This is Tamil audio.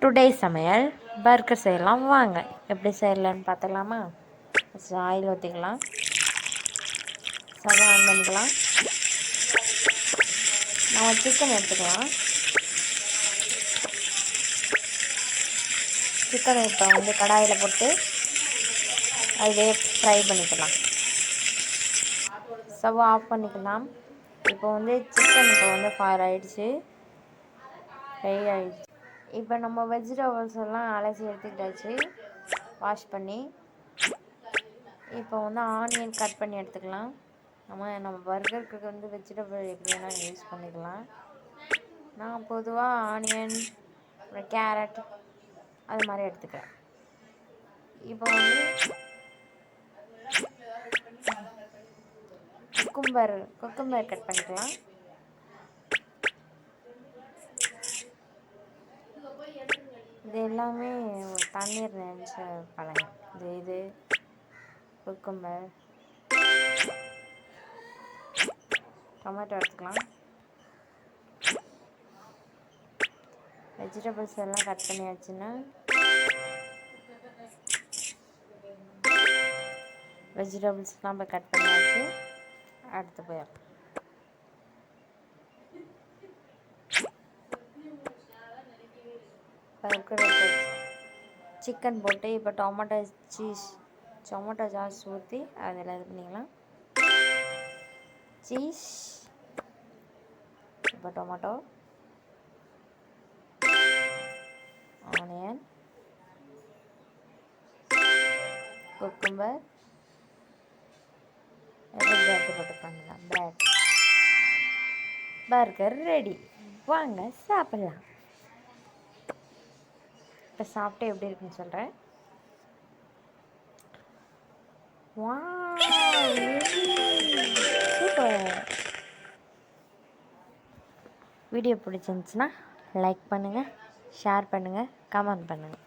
டுடே சமையல் பர்கர் செய்யலாம் வாங்க. எப்படி செய்யலான்னு பார்த்துக்கலாமா? ஃபஸ்ட்டு ஆயில் ஊற்றிக்கலாம், ஸ்டவ் ஆன் பண்ணிக்கலாம். நம்ம சிக்கன் எடுத்துக்கலாம். சிக்கனை இப்போ வந்து கடாயில் போட்டு அதே ஃப்ரை பண்ணிக்கலாம். ஸ்டவ் ஆஃப் பண்ணிக்கலாம். இப்போ வந்து சிக்கன் இப்போ வந்து ஃப்ரை ஆகிடுச்சு. இப்போ நம்ம வெஜிடபிள்ஸ் எல்லாம் அலசி எடுத்துக்கிட்டாச்சு, வாஷ் பண்ணி. இப்போ வந்து ஆனியன் கட் பண்ணி எடுத்துக்கலாம். நம்ம பர்கருக்கு வந்து வெஜிடபிள் எப்படி வேணால் யூஸ் பண்ணிக்கலாம். நான் பொதுவாக ஆனியன், கேரட் அது மாதிரி எடுத்துக்கிறேன். இப்போ வந்து குக்கும்பர் கட் பண்ணிக்கலாம். இது எல்லாமே தண்ணீர் நினைச்ச பழம். இது குக்கும்பர், டொமேட்டோ எடுத்துக்கலாம். வெஜிடபிள்ஸ் எல்லாம் கட் பண்ணியாச்சுன்னா வெஜிடபிள்ஸ்லாம் இப்போ கட் பண்ணியாச்சு. அடுத்து போயிடலாம். சிக்கன் போட்டு இப்போ டொமேட்டோ சாஸ் ஊற்றி அதில் இது பண்ணிக்கலாம். சீஸ், இப்போ டொமேட்டோ, ஆனியன், குக்கும்பர், பிரெட் போட்டு பண்ணலாம். Bread burger ready. வாங்க சாப்பிட்லாம். இப்போ சாப்பிட்டு எப்படி இருக்குன்னு சொல்கிறேன். சூப்பர். வீடியோ பிடிச்சிருந்துச்சுன்னா லைக் பண்ணுங்கள், ஷேர் பண்ணுங்கள், கமெண்ட் பண்ணுங்கள்.